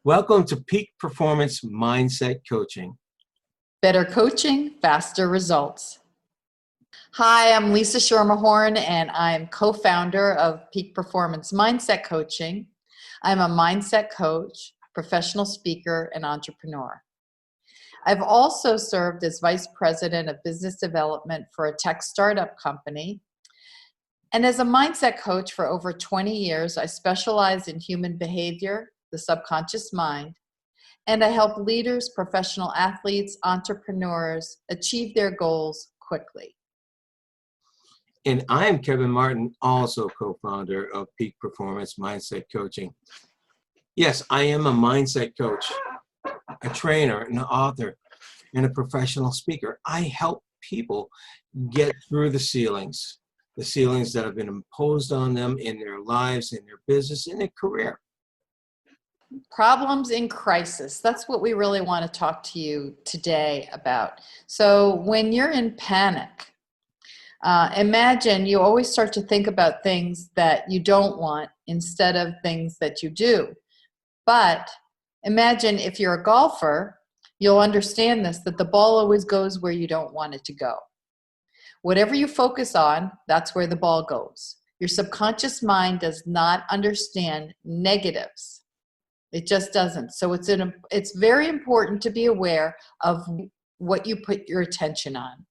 Welcome to Peak Performance Mindset Coaching. Better coaching, faster results. Hi, I'm Lisa Shormahorn, and I'm co-founder of Peak Performance Mindset Coaching. I'm a mindset coach, professional speaker, and entrepreneur. I've also served as vice president of business development for a tech startup company. And as a mindset coach for over 20 years, I specialize in human behavior, the subconscious mind, and I help leaders, professional athletes, entrepreneurs achieve their goals quickly. And I'm Kevin Martin, also co-founder of Peak Performance Mindset Coaching. Yes, I am a mindset coach, a trainer, an author, and a professional speaker. I help people get through the ceilings that have been imposed on them in their lives, in their business, in their career. Problems in crisis. That's what we really want to talk to you today about. So when you're in panic, imagine you always start to think about things that you don't want instead of things that you do. But imagine if you're a golfer, you'll understand this, that the ball always goes where you don't want it to go. Whatever you focus on, that's where the ball goes. Your subconscious mind does not understand negatives. It just doesn't. So it's very important to be aware of what you put your attention on.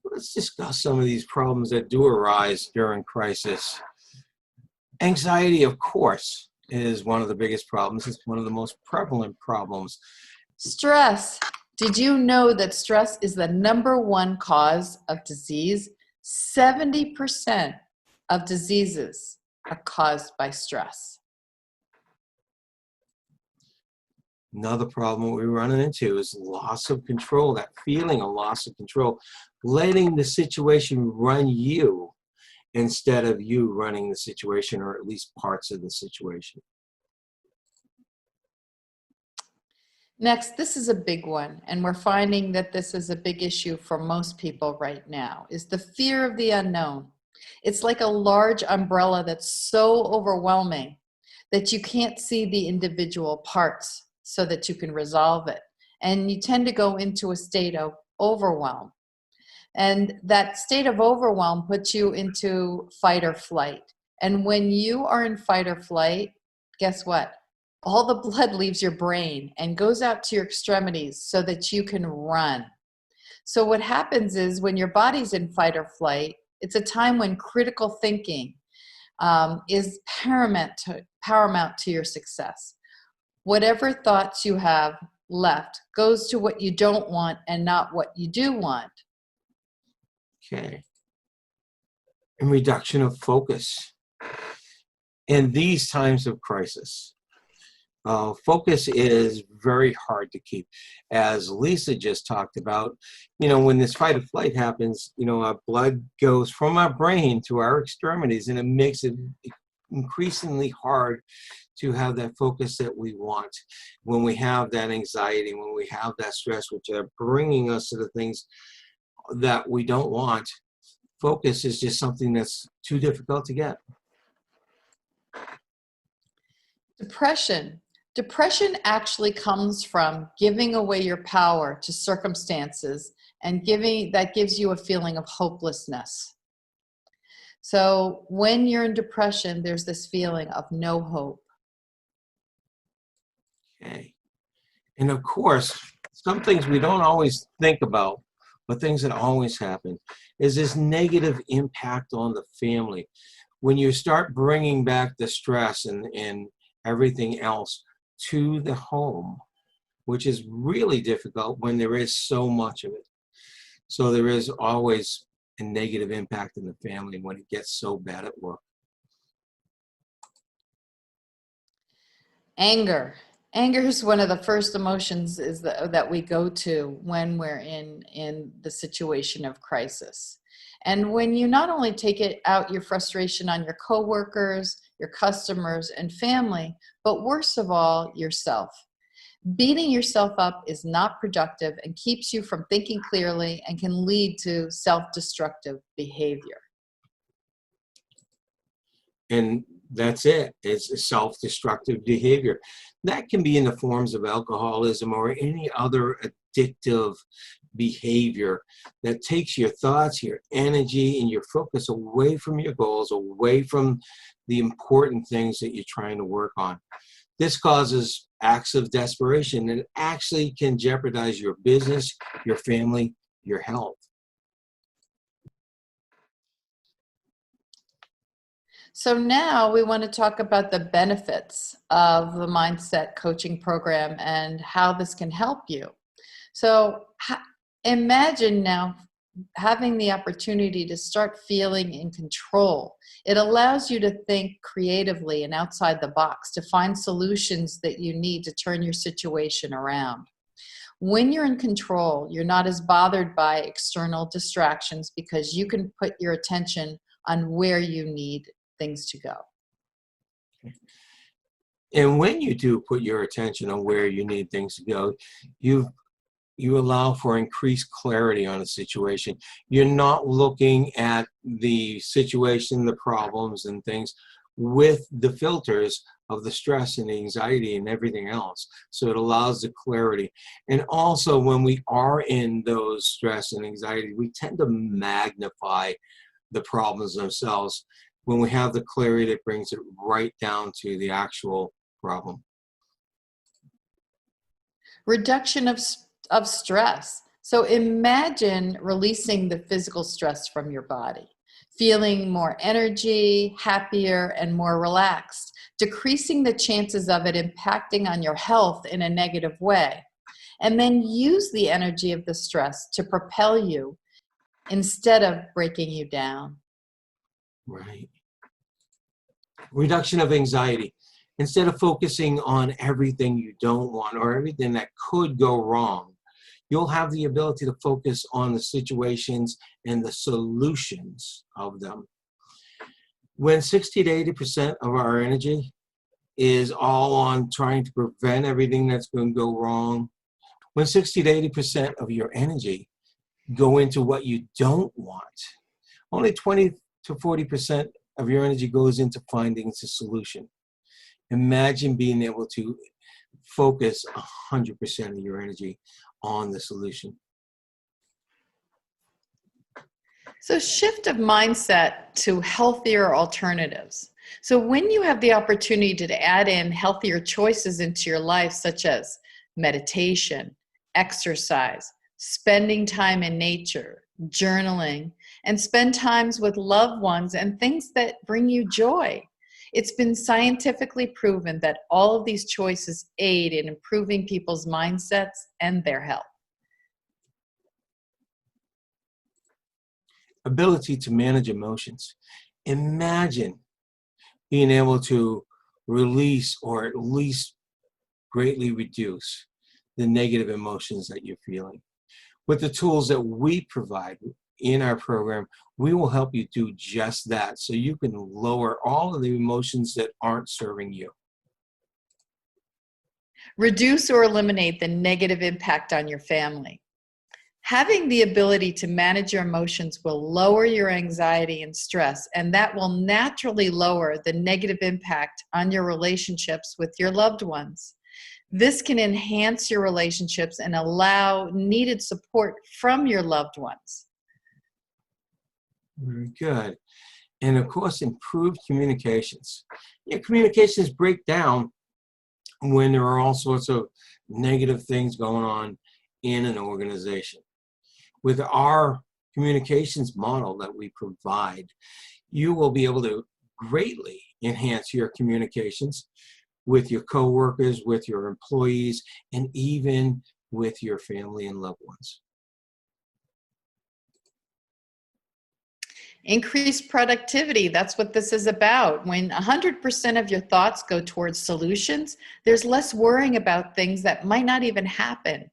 Let's discuss some of these problems that do arise during crisis. Anxiety, of course, is one of the biggest problems. It's one of the most prevalent problems. Stress. Did you know that stress is the #1 cause of disease? 70% of diseases are caused by stress. Another problem we're running into is loss of control, that feeling of loss of control, letting the situation run you instead of you running the situation, or at least parts of the situation. Next, this is a big one, and we're finding that this is a big issue for most people right now, is the fear of the unknown. It's like a large umbrella that's so overwhelming that you can't see the individual parts so that you can resolve it. And you tend to go into a state of overwhelm. And that state of overwhelm puts you into fight or flight. And when you are in fight or flight, guess what? All the blood leaves your brain and goes out to your extremities so that you can run. So what happens is when your body's in fight or flight, it's a time when critical thinking is paramount to your success. Whatever thoughts you have left goes to what you don't want and not what you do want. Okay. And reduction of focus. In these times of crisis, focus is very hard to keep. As Lisa just talked about, when this fight or flight happens, our blood goes from our brain to our extremities, and it makes it increasingly hard to have that focus that we want. When we have that anxiety, when we have that stress, which are bringing us to the things that we don't want, focus is just something that's too difficult to get. Depression. Depression actually comes from giving away your power to circumstances, and that gives you a feeling of hopelessness. So when you're in depression, there's this feeling of no hope. Okay. And of course, some things we don't always think about, but things that always happen, is this negative impact on the family. When you start bringing back the stress and everything else to the home, which is really difficult when there is so much of it. So there is always a negative impact in the family when it gets so bad at work. Anger. Anger is one of the first emotions that we go to when we're in the situation of crisis. And when you not only take it out your frustration on your coworkers, your customers, and family, but worst of all, yourself. Beating yourself up is not productive and keeps you from thinking clearly and can lead to self-destructive behavior. And That's it. It's a self-destructive behavior. That can be in the forms of alcoholism or any other addictive behavior that takes your thoughts, your energy, and your focus away from your goals, away from the important things that you're trying to work on. This causes acts of desperation and actually can jeopardize your business, your family, your health. So now we want to talk about the benefits of the mindset coaching program and how this can help you. So imagine now having the opportunity to start feeling in control. It allows you to think creatively and outside the box to find solutions that you need to turn your situation around. When you're in control, you're not as bothered by external distractions because you can put your attention on where you need things to go. And when you do put your attention on where you need things to go, you allow for increased clarity on a situation. You're not looking at the situation, the problems and things with the filters of the stress and the anxiety and everything else. So it allows the clarity. And also when we are in those stress and anxiety, we tend to magnify the problems themselves when we have the clarity that brings it right down to the actual problem. Reduction of stress. So imagine releasing the physical stress from your body, feeling more energy, happier, and more relaxed, decreasing the chances of it impacting on your health in a negative way. And then use the energy of the stress to propel you instead of breaking you down. Right. Reduction of anxiety. Instead of focusing on everything you don't want or everything that could go wrong, you'll have the ability to focus on the situations and the solutions of them. When 60 to 80% of our energy is all on trying to prevent everything that's going to go wrong, when 60 to 80% of your energy go into what you don't want, only 20 to 40% of your energy goes into finding a solution. Imagine being able to focus 100% of your energy on the solution. So shift of mindset to healthier alternatives. So when you have the opportunity to add in healthier choices into your life, such as meditation, exercise, spending time in nature, journaling, and spend times with loved ones and things that bring you joy. It's been scientifically proven that all of these choices aid in improving people's mindsets and their health. Ability to manage emotions. Imagine being able to release or at least greatly reduce the negative emotions that you're feeling. With the tools that we provide in our program, we will help you do just that so you can lower all of the emotions that aren't serving you. Reduce or eliminate the negative impact on your family. Having the ability to manage your emotions will lower your anxiety and stress, and that will naturally lower the negative impact on your relationships with your loved ones. This can enhance your relationships and allow needed support from your loved ones. Very good. And of course, improved communications. Yeah, communications break down when there are all sorts of negative things going on in an organization. With our communications model that we provide, you will be able to greatly enhance your communications with your coworkers, with your employees, and even with your family and loved ones. Increased productivity, that's what this is about. When 100% of your thoughts go towards solutions, there's less worrying about things that might not even happen.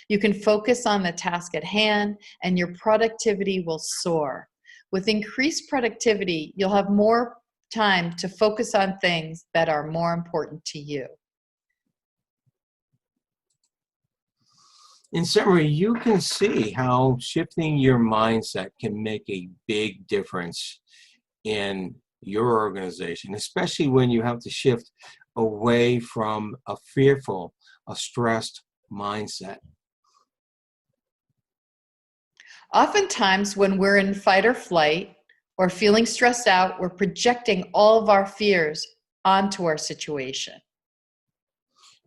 You can focus on the task at hand and your productivity will soar. With increased productivity, you'll have more time to focus on things that are more important to you. In summary, you can see how shifting your mindset can make a big difference in your organization, especially when you have to shift away from a fearful, a stressed mindset. Oftentimes, when we're in fight or flight or feeling stressed out, we're projecting all of our fears onto our situation.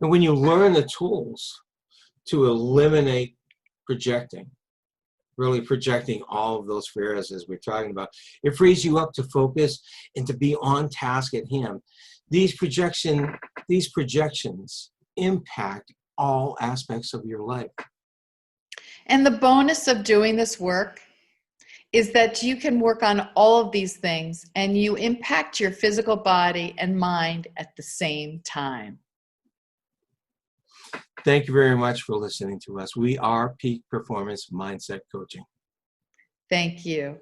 And when you learn the tools to eliminate projecting, really projecting all of those fears as we're talking about, it frees you up to focus and to be on task at hand. These projections impact all aspects of your life. And the bonus of doing this work is that you can work on all of these things and you impact your physical body and mind at the same time. Thank you very much for listening to us. We are Peak Performance Mindset Coaching. Thank you.